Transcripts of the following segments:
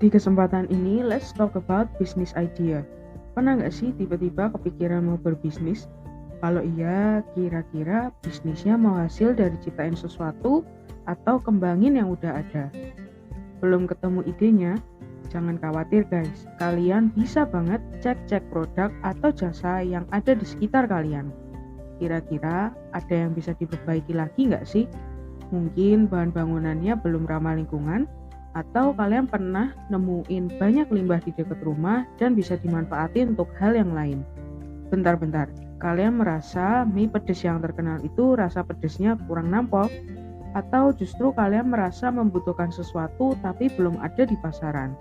Di kesempatan ini, let's talk about business idea. Pernah nggak sih tiba-tiba kepikiran mau berbisnis? Kalau iya, kira-kira bisnisnya mau hasil dari ciptain sesuatu atau kembangin yang udah ada? Belum ketemu idenya? Jangan khawatir guys, kalian bisa banget cek-cek produk atau jasa yang ada di sekitar kalian. Kira-kira ada yang bisa diperbaiki lagi nggak sih? Mungkin bahan bangunannya belum ramah lingkungan, atau kalian pernah nemuin banyak limbah di dekat rumah dan bisa dimanfaatin untuk hal yang lain. Bentar-bentar, kalian merasa mie pedas yang terkenal itu rasa pedasnya kurang nampol? Atau justru kalian merasa membutuhkan sesuatu tapi belum ada di pasaran?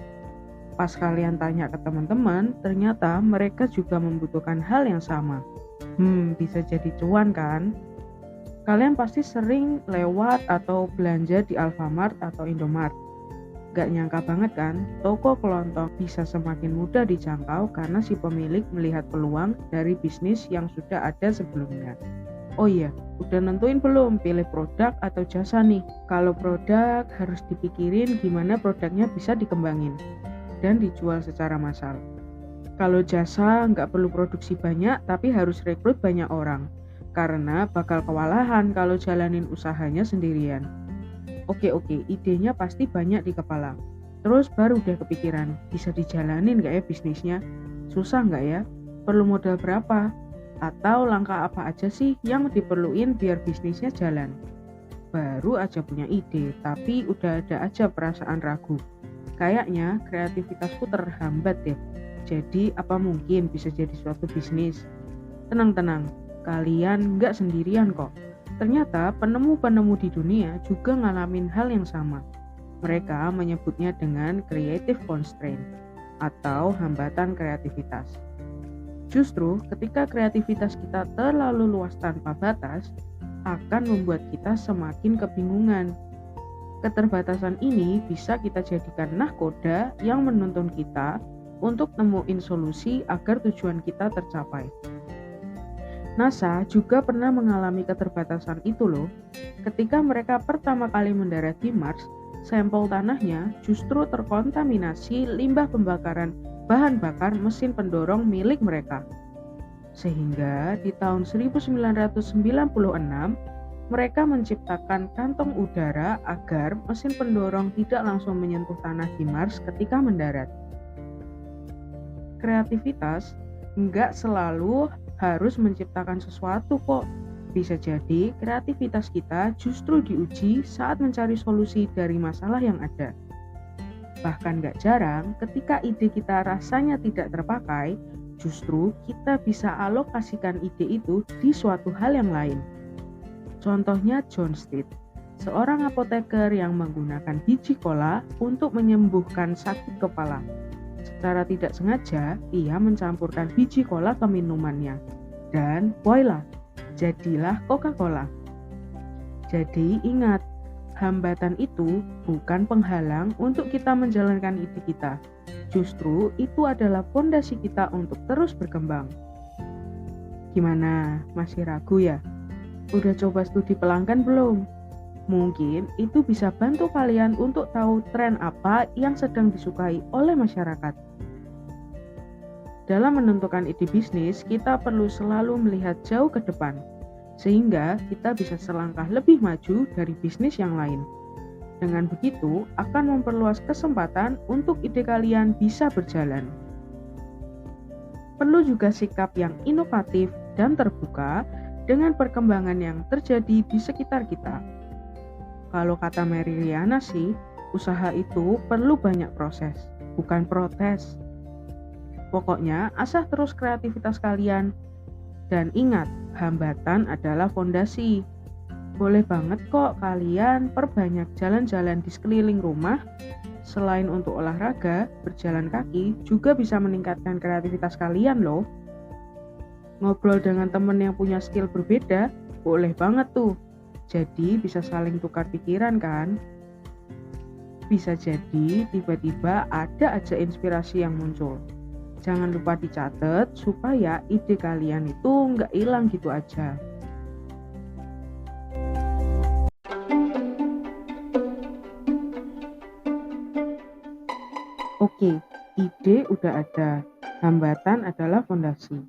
Pas kalian tanya ke teman-teman, ternyata mereka juga membutuhkan hal yang sama. Bisa jadi cuan kan? Kalian pasti sering lewat atau belanja di Alfamart atau Indomart. Gak nyangka banget kan, toko kelontong bisa semakin mudah dijangkau karena si pemilik melihat peluang dari bisnis yang sudah ada sebelumnya. Oh iya, udah nentuin belum pilih produk atau jasa nih? Kalau produk harus dipikirin gimana produknya bisa dikembangin dan dijual secara massal. Kalau jasa nggak perlu produksi banyak tapi harus rekrut banyak orang karena bakal kewalahan kalau jalanin usahanya sendirian. Oke, idenya pasti banyak di kepala. Terus baru deh kepikiran, bisa dijalanin gak ya bisnisnya? Susah gak ya? Perlu modal berapa? Atau langkah apa aja sih yang diperluin biar bisnisnya jalan? Baru aja punya ide, tapi udah ada aja perasaan ragu. Kayaknya kreativitasku terhambat deh. Jadi apa mungkin bisa jadi suatu bisnis? Tenang, kalian gak sendirian kok. Ternyata penemu-penemu di dunia juga ngalamin hal yang sama. Mereka menyebutnya dengan creative constraint atau hambatan kreativitas. Justru ketika kreativitas kita terlalu luas tanpa batas, akan membuat kita semakin kebingungan. Keterbatasan ini bisa kita jadikan nahkoda yang menuntun kita untuk nemuin solusi agar tujuan kita tercapai. NASA juga pernah mengalami keterbatasan itu loh. Ketika mereka pertama kali mendarat di Mars, sampel tanahnya justru terkontaminasi limbah pembakaran bahan bakar mesin pendorong milik mereka. Sehingga di tahun 1996, mereka menciptakan kantong udara agar mesin pendorong tidak langsung menyentuh tanah di Mars ketika mendarat. Kreativitas nggak selalu harus menciptakan sesuatu kok. Bisa jadi kreativitas kita justru diuji saat mencari solusi dari masalah yang ada. Bahkan gak jarang ketika ide kita rasanya tidak terpakai, justru kita bisa alokasikan ide itu di suatu hal yang lain. Contohnya John Steed, seorang apoteker yang menggunakan biji kola untuk menyembuhkan sakit kepala. Secara tidak sengaja, ia mencampurkan biji kola ke minumannya. Dan voila, jadilah Coca-Cola. Jadi ingat, hambatan itu bukan penghalang untuk kita menjalankan ide kita. Justru itu adalah fondasi kita untuk terus berkembang. Gimana? Masih ragu ya? Udah coba studi pelanggan belum? Mungkin itu bisa bantu kalian untuk tahu tren apa yang sedang disukai oleh masyarakat. Dalam menentukan ide bisnis, kita perlu selalu melihat jauh ke depan, sehingga kita bisa selangkah lebih maju dari bisnis yang lain. Dengan begitu, akan memperluas kesempatan untuk ide kalian bisa berjalan. Perlu juga sikap yang inovatif dan terbuka dengan perkembangan yang terjadi di sekitar kita. Kalau kata Mary Riana sih, usaha itu perlu banyak proses, bukan protes. Pokoknya asah terus kreativitas kalian. Dan ingat, hambatan adalah fondasi. Boleh banget kok kalian perbanyak jalan-jalan di sekeliling rumah. Selain untuk olahraga, berjalan kaki juga bisa meningkatkan kreativitas kalian loh. Ngobrol dengan teman yang punya skill berbeda, boleh banget tuh. Jadi bisa saling tukar pikiran kan? Bisa jadi tiba-tiba ada aja inspirasi yang muncul. Jangan lupa dicatat supaya ide kalian itu nggak hilang gitu aja. Oke, ide udah ada, hambatan adalah fondasi.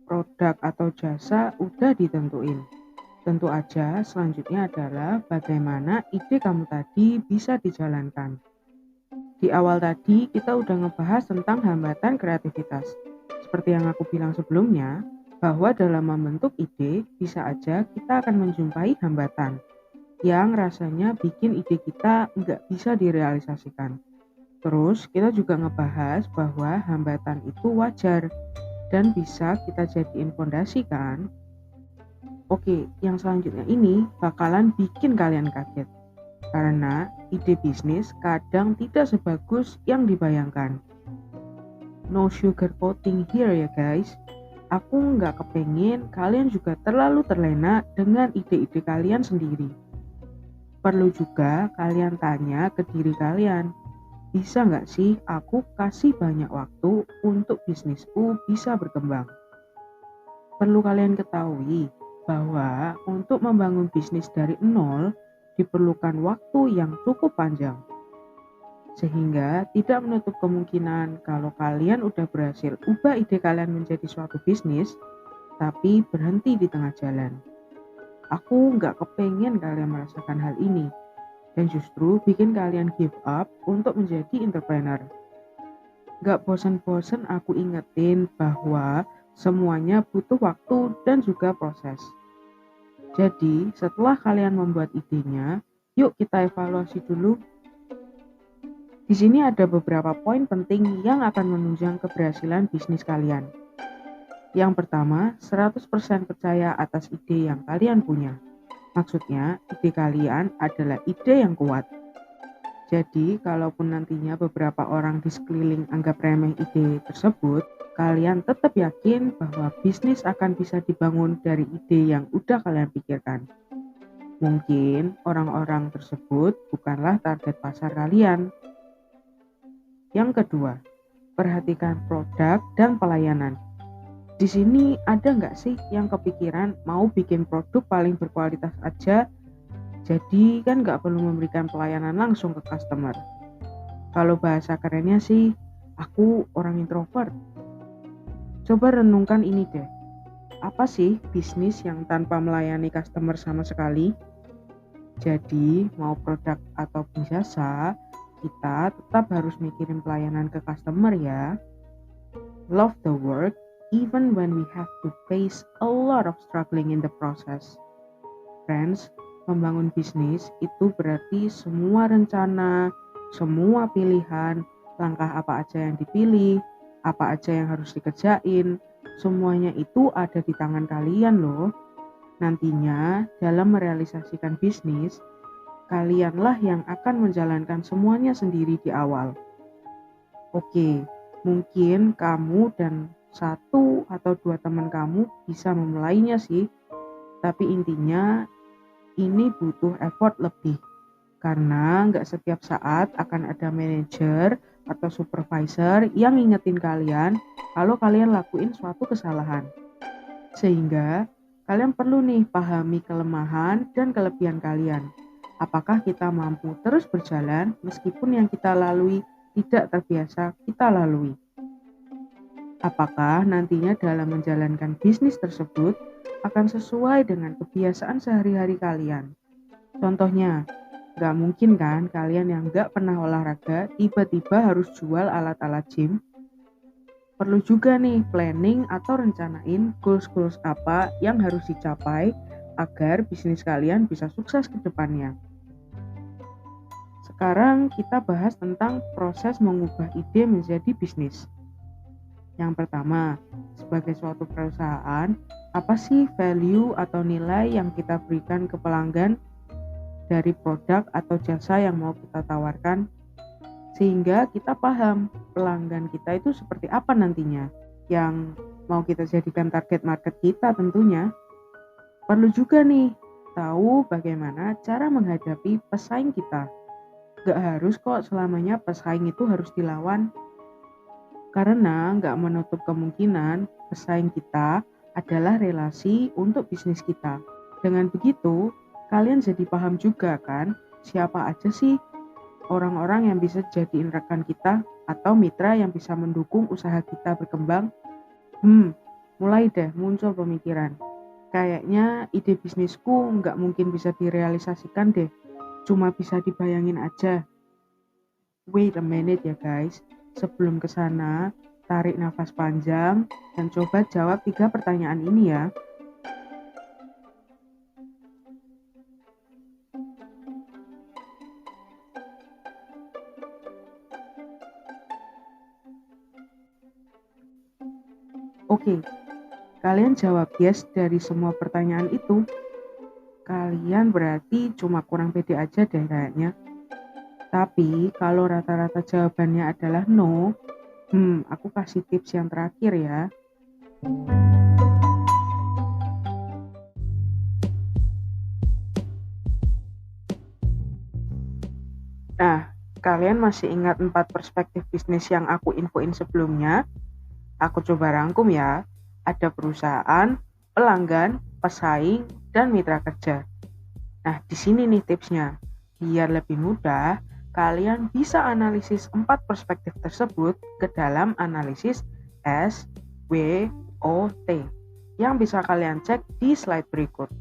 Produk atau jasa udah ditentuin. Tentu aja selanjutnya adalah bagaimana ide kamu tadi bisa dijalankan. Di awal tadi kita udah ngebahas tentang hambatan kreativitas. Seperti yang aku bilang sebelumnya, bahwa dalam membentuk ide bisa aja kita akan menjumpai hambatan yang rasanya bikin ide kita nggak bisa direalisasikan. Terus kita juga ngebahas bahwa hambatan itu wajar dan bisa kita jadiin fondasi kan. Oke, yang selanjutnya ini bakalan bikin kalian kaget. Karena ide bisnis kadang tidak sebagus yang dibayangkan. No sugarcoating here ya guys. Aku nggak kepengen kalian juga terlalu terlena dengan ide-ide kalian sendiri. Perlu juga kalian tanya ke diri kalian, bisa nggak sih aku kasih banyak waktu untuk bisnisku bisa berkembang? Perlu kalian ketahui bahwa untuk membangun bisnis dari nol diperlukan waktu yang cukup panjang. Sehingga tidak menutup kemungkinan kalau kalian udah berhasil ubah ide kalian menjadi suatu bisnis, tapi berhenti di tengah jalan. Aku nggak kepengen kalian merasakan hal ini, dan justru bikin kalian give up untuk menjadi entrepreneur. Nggak bosan-bosan aku ingetin bahwa semuanya butuh waktu dan juga proses. Jadi, setelah kalian membuat idenya, yuk kita evaluasi dulu. Di sini ada beberapa poin penting yang akan menunjang keberhasilan bisnis kalian. Yang pertama, 100% percaya atas ide yang kalian punya. Maksudnya, ide kalian adalah ide yang kuat. Jadi, kalaupun nantinya beberapa orang di sekeliling anggap remeh ide tersebut, kalian tetap yakin bahwa bisnis akan bisa dibangun dari ide yang udah kalian pikirkan. Mungkin orang-orang tersebut bukanlah target pasar kalian. Yang kedua, perhatikan produk dan pelayanan. Di sini ada nggak sih yang kepikiran mau bikin produk paling berkualitas aja, jadi kan nggak perlu memberikan pelayanan langsung ke customer. Kalau bahasa kerennya sih, aku orang introvert. Coba renungkan ini deh, apa sih bisnis yang tanpa melayani customer sama sekali? Jadi, mau produk ataupun jasa, kita tetap harus mikirin pelayanan ke customer ya. Love the work even when we have to face a lot of struggling in the process. Friends, membangun bisnis itu berarti semua rencana, semua pilihan, langkah apa aja yang dipilih, apa aja yang harus dikerjain, semuanya itu ada di tangan kalian loh. Nantinya dalam merealisasikan bisnis, kalianlah yang akan menjalankan semuanya sendiri di awal. Oke, mungkin kamu dan 1 atau 2 teman kamu bisa memulainya sih, tapi intinya ini butuh effort lebih. Karena nggak setiap saat akan ada manajer atau supervisor yang ngingetin kalian kalau kalian lakuin suatu kesalahan. Sehingga kalian perlu nih pahami kelemahan dan kelebihan kalian. Apakah kita mampu terus berjalan meskipun yang kita lalui tidak terbiasa kita lalui? Apakah nantinya dalam menjalankan bisnis tersebut akan sesuai dengan kebiasaan sehari-hari kalian? Contohnya, gak mungkin kan kalian yang gak pernah olahraga tiba-tiba harus jual alat-alat gym? Perlu juga nih planning atau rencanain goals-goals apa yang harus dicapai agar bisnis kalian bisa sukses ke depannya. Sekarang kita bahas tentang proses mengubah ide menjadi bisnis. Yang pertama, sebagai suatu perusahaan, apa sih value atau nilai yang kita berikan ke pelanggan dari produk atau jasa yang mau kita tawarkan? Sehingga kita paham pelanggan kita itu seperti apa nantinya yang mau kita jadikan target market kita tentunya. Perlu juga nih tahu bagaimana cara menghadapi pesaing kita. Gak harus kok selamanya pesaing itu harus dilawan. Karena gak menutup kemungkinan pesaing kita adalah relasi untuk bisnis kita. Dengan begitu, kalian jadi paham juga kan siapa aja sih orang-orang yang bisa jadiin rekan kita atau mitra yang bisa mendukung usaha kita berkembang. Mulai deh muncul pemikiran. Kayaknya ide bisnisku nggak mungkin bisa direalisasikan deh. Cuma bisa dibayangin aja. Wait a minute ya guys. Sebelum ke sana, tarik nafas panjang dan coba jawab 3 pertanyaan ini ya. Oke, kalian jawab yes dari semua pertanyaan itu. Kalian berarti cuma kurang pede aja deh kayaknya. Tapi kalau rata-rata jawabannya adalah no, aku kasih tips yang terakhir ya. Nah, kalian masih ingat 4 perspektif bisnis yang aku infoin sebelumnya? Aku coba rangkum ya. Ada perusahaan, pelanggan, pesaing, dan mitra kerja. Nah, di sini nih tipsnya. Biar lebih mudah, kalian bisa analisis 4 perspektif tersebut ke dalam analisis SWOT yang bisa kalian cek di slide berikut.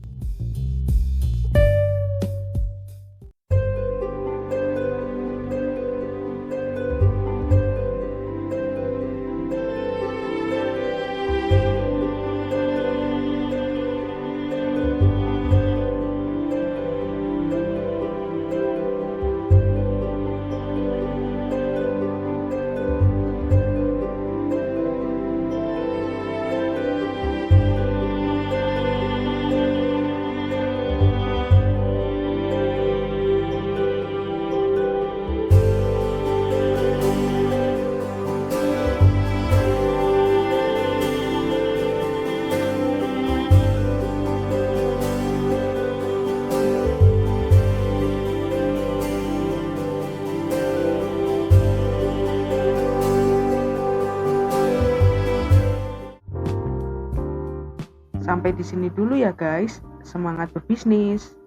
Sampai di sini dulu ya guys. Semangat berbisnis.